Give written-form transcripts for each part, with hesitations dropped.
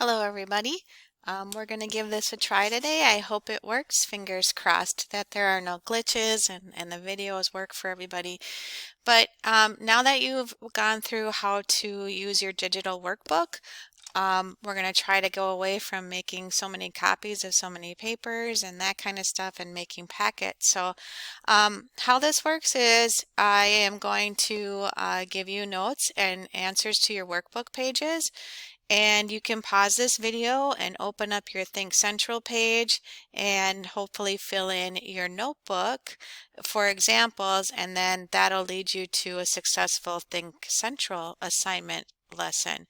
Hello everybody. We're going to give this a try today. I hope it works. Fingers crossed that there are no glitches and the videos work for everybody. But now that you've gone through how to use your digital workbook, we're going to try to go away from making so many copies of so many papers and that kind of stuff and making packets. So how this works is I am going to give you notes and answers to your workbook pages. And you can pause this video and open up your Think Central page and hopefully fill in your notebook for examples, and then that'll lead you to a successful Think Central assignment lesson.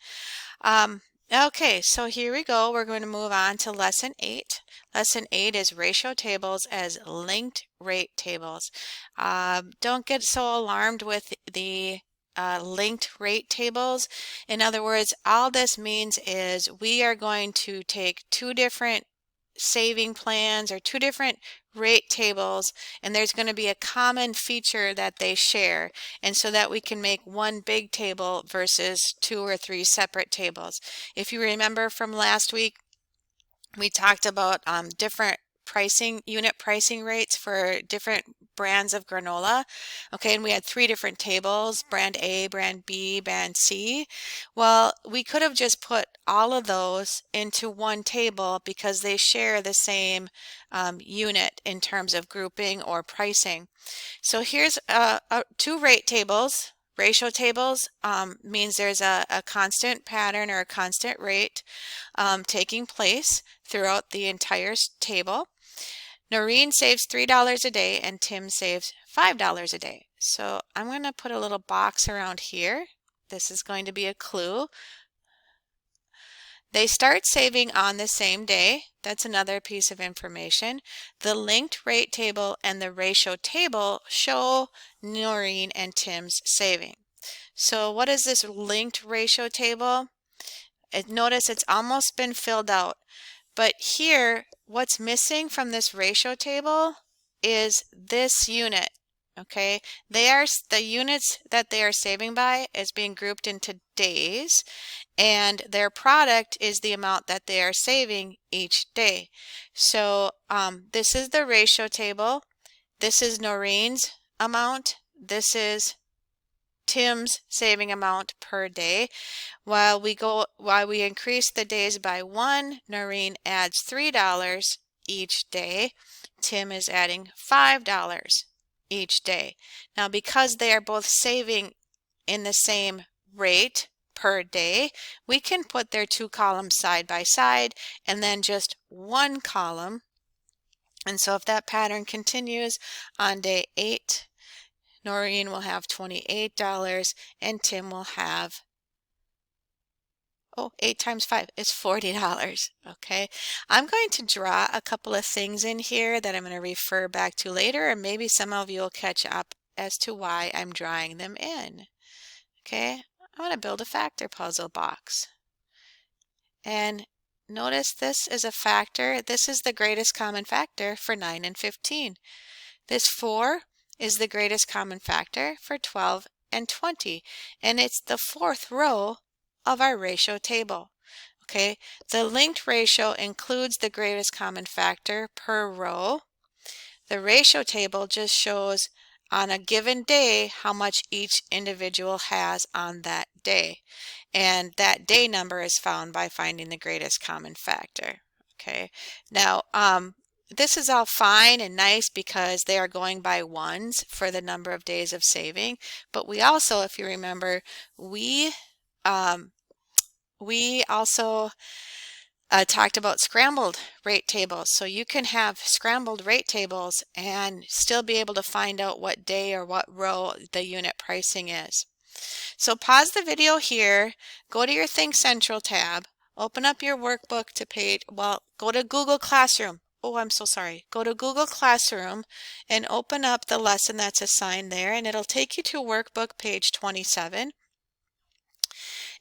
Okay, so here we go. We're going to move on to Lesson 8. Lesson 8 is ratio tables as linked rate tables. Don't get so alarmed with the linked rate tables. In other words, all this means is we are going to take two different saving plans or two different rate tables, and there's going to be a common feature that they share, and so that we can make one big table versus two or three separate tables. If you remember from last week, we talked about different unit pricing rates for different brands of granola. Okay, and we had three different tables: brand A, brand B, brand C. Well, we could have just put all of those into one table because they share the same unit in terms of grouping or pricing. So here's two rate tables. Ratio tables means there's a constant pattern or a constant rate taking place throughout the entire table. Noreen saves $3 a day and Tim saves $5 a day. So I'm going to put a little box around here. This is going to be a clue. They start saving on the same day. That's another piece of information. The linked rate table and the ratio table show Noreen and Tim's saving. So what is this linked ratio table? Notice it's almost been filled out. But here, what's missing from this ratio table is this unit. Okay, the units that they are saving by is being grouped into days, and their product is the amount that they are saving each day. So this is the ratio table. This is Noreen's amount. This is Tim's saving amount per day. While we increase the days by 1, Noreen adds $3 each day. Tim is adding $5 each day. Now, because they are both saving in the same rate per day, we can put their two columns side by side and then just one column. And so if that pattern continues on day 8, Noreen will have $28 and Tim will have 8 times 5 is $40. Okay, I'm going to draw a couple of things in here that I'm going to refer back to later, and maybe some of you will catch up as to why I'm drawing them in. Okay, I'm going to build a factor puzzle box. And notice this is a factor. This is the greatest common factor for 9 and 15. This 4 is the greatest common factor for 12 and 20. And it's the fourth row of our ratio table. Okay, the linked ratio includes the greatest common factor per row. The ratio table just shows on a given day how much each individual has on that day. And that day number is found by finding the greatest common factor. Okay, now this is all fine and nice because they are going by ones for the number of days of saving. But we also, if you remember, we also talked about scrambled rate tables. So you can have scrambled rate tables and still be able to find out what day or what row the unit pricing is. So pause the video here, go to your Think Central tab, open up your workbook to go to Google Classroom. Oh, I'm so sorry. Go to Google Classroom and open up the lesson that's assigned there, and it'll take you to workbook page 27.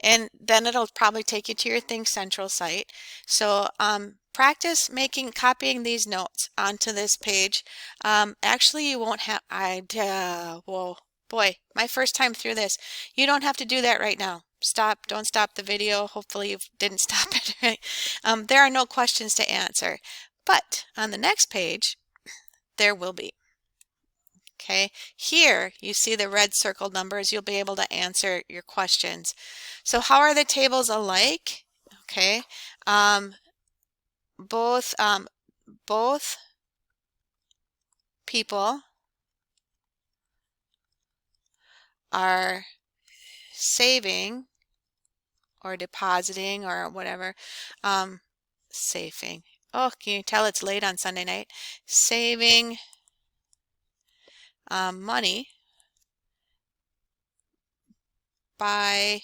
And then it'll probably take you to your Think Central site. So practice copying these notes onto this page. Actually, you won't have, whoa, boy, my first time through this. You don't have to do that right now. don't stop the video. Hopefully you didn't stop it. Right? There are no questions to answer, but on the next page, there will be. Okay, here you see the red circled numbers. You'll be able to answer your questions. So how are the tables alike? Okay, both people are saving or depositing or whatever, saving. Oh, can you tell it's late on Sunday night? Saving money by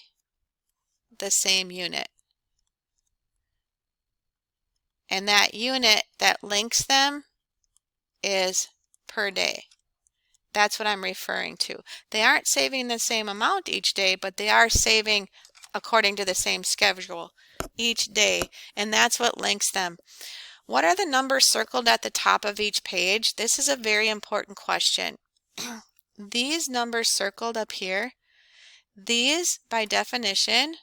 the same unit. And that unit that links them is per day. That's what I'm referring to. They aren't saving the same amount each day, but they are saving according to the same schedule each day, and that's what links them. What are the numbers circled at the top of each page? This is a very important question. These numbers circled up here, these by definition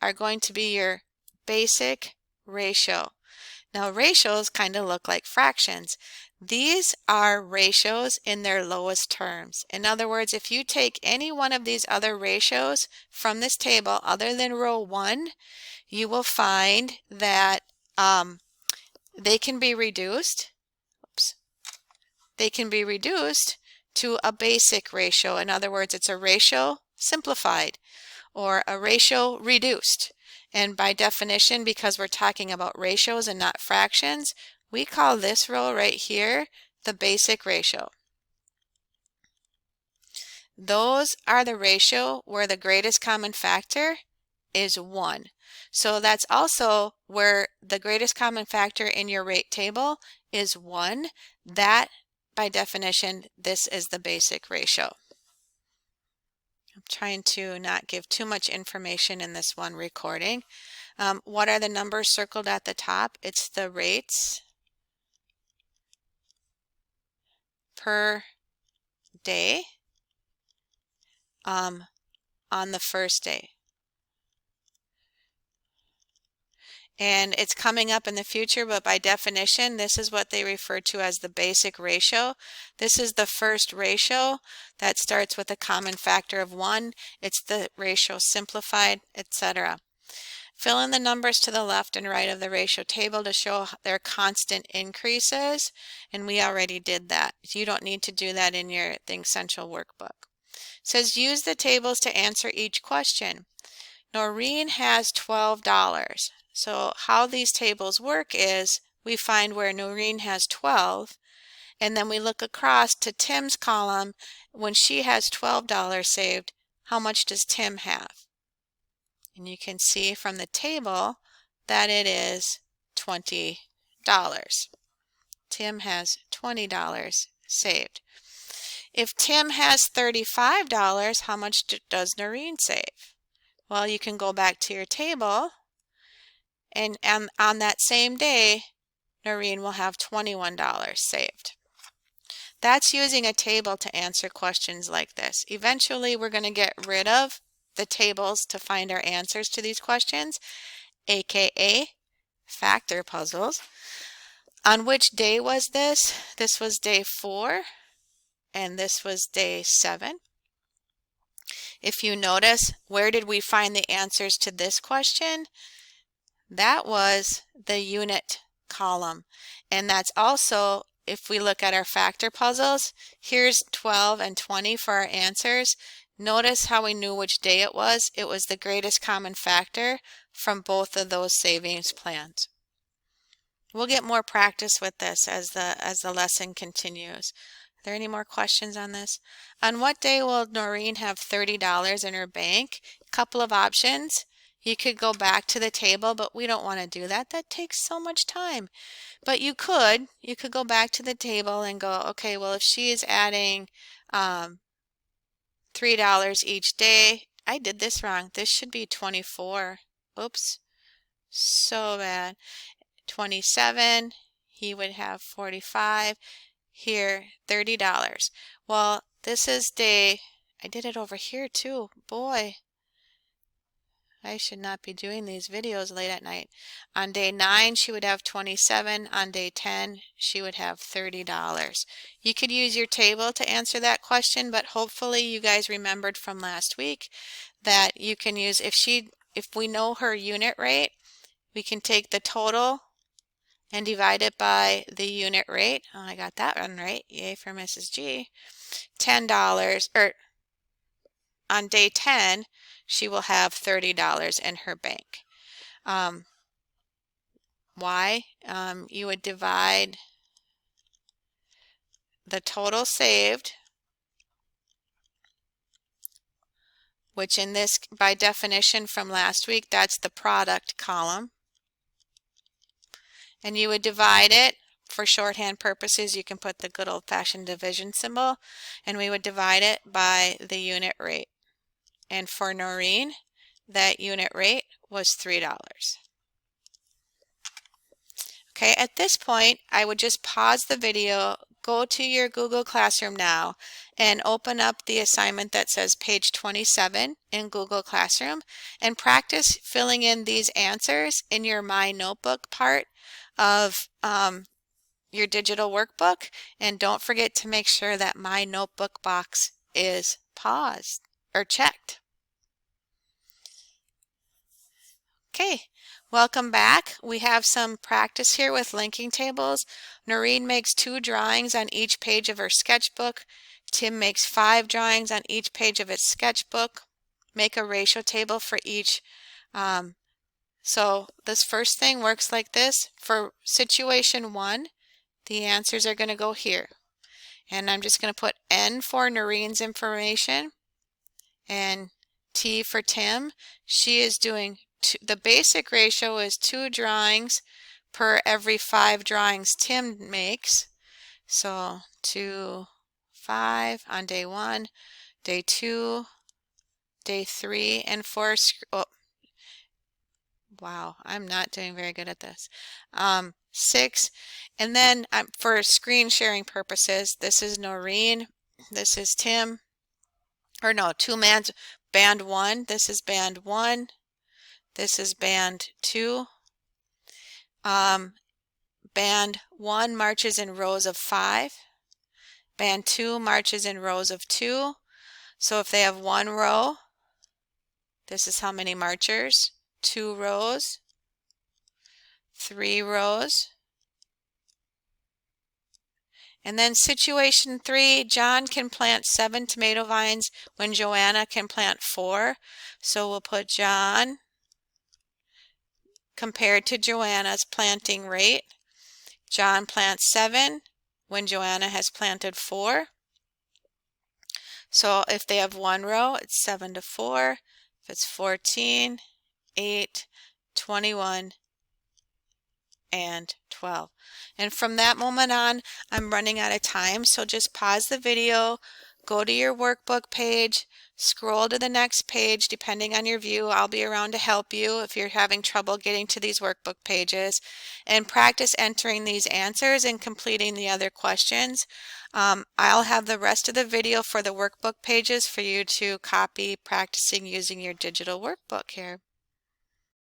are going to be your basic ratio. Now ratios kind of look like fractions. These are ratios in their lowest terms. In other words, if you take any one of these other ratios from this table other than row 1, you will find that they can be reduced. Oops. They can be reduced to a basic ratio. In other words, it's a ratio simplified or a ratio reduced. And by definition, because we're talking about ratios and not fractions, we call this row right here the basic ratio. Those are the ratio where the greatest common factor is 1. So that's also where the greatest common factor in your rate table is 1. That, by definition, this is the basic ratio. I'm trying to not give too much information in this one recording. What are the numbers circled at the top? It's the rates per day on the first day. And it's coming up in the future, but by definition, this is what they refer to as the basic ratio. This is the first ratio that starts with a common factor of 1. It's the ratio simplified, etc. Fill in the numbers to the left and right of the ratio table to show their constant increases, and we already did that. You don't need to do that in your Think Central workbook. It says use the tables to answer each question. Noreen has $12. So how these tables work is we find where Noreen has 12, and then we look across to Tim's column. When she has $12 saved, how much does Tim have? And you can see from the table that it is $20. Tim has $20 saved. If Tim has $35, how much does Noreen save? Well, you can go back to your table, and on that same day, Noreen will have $21 saved. That's using a table to answer questions like this. Eventually, we're going to get rid of the tables to find our answers to these questions, aka factor puzzles. On which day was this? This was day 4, and this was day 7. If you notice, where did we find the answers to this question? That was the unit column. And that's also, if we look at our factor puzzles, here's 12 and 20 for our answers. Notice how we knew which day it was. It was the greatest common factor from both of those savings plans. We'll get more practice with this as the lesson continues. Are there any more questions on this? On what day will Noreen have $30 in her bank? A couple of options. You could go back to the table, but we don't want to do that. That takes so much time. But you could go back to the table and go, okay, well, if she is adding $3 each day, I did this wrong. This should be 24. Oops, so bad. 27, he would have 45. Here, $30. Well, this is day, I did it over here too, boy. I should not be doing these videos late at night. On day 9, she would have 27. On day 10, she would have $30. You could use your table to answer that question, but hopefully you guys remembered from last week that you can use, if we know her unit rate, we can take the total and divide it by the unit rate. Oh, I got that one right. Yay for Mrs. G. $10, or on day 10, she will have $30 in her bank. Why? You would divide the total saved, which in this, by definition from last week, that's the product column. And you would divide it, for shorthand purposes, you can put the good old-fashioned division symbol, and we would divide it by the unit rate. And for Noreen, that unit rate was $3. Okay, at this point, I would just pause the video, go to your Google Classroom now, and open up the assignment that says page 27 in Google Classroom, and practice filling in these answers in your My Notebook part of your digital workbook. And don't forget to make sure that My Notebook box is paused or checked. Okay, welcome back. We have some practice here with linking tables. Noreen makes 2 drawings on each page of her sketchbook. Tim makes 5 drawings on each page of his sketchbook. Make a ratio table for each. So this first thing works like this. For situation 1, the answers are going to go here. And I'm just going to put N for Noreen's information and T for Tim. She is doing the basic ratio is 2 drawings per every 5 drawings Tim makes. So 2, 5 on day 1, day 2, day 3, and 4. Oh, wow, I'm not doing very good at this. 6, and then for screen sharing purposes, this is Noreen, this is Tim, or no, band 1, this is band 1, this is band 2. Band 1 marches in rows of 5. Band 2 marches in rows of 2. So if they have 1 row, this is how many marchers. 2 rows, 3 rows. And then situation 3, John can plant 7 tomato vines when Joanna can plant 4. So we'll put John compared to Joanna's planting rate. John plants 7 when Joanna has planted 4. So if they have 1 row, it's 7 to 4. If it's 14, 8, 21, and 12. And from that moment on, I'm running out of time, so just pause the video, go to your workbook page, scroll to the next page. Depending on your view, I'll be around to help you if you're having trouble getting to these workbook pages, and practice entering these answers and completing the other questions. I'll have the rest of the video for the workbook pages for you to copy, practicing using your digital workbook here.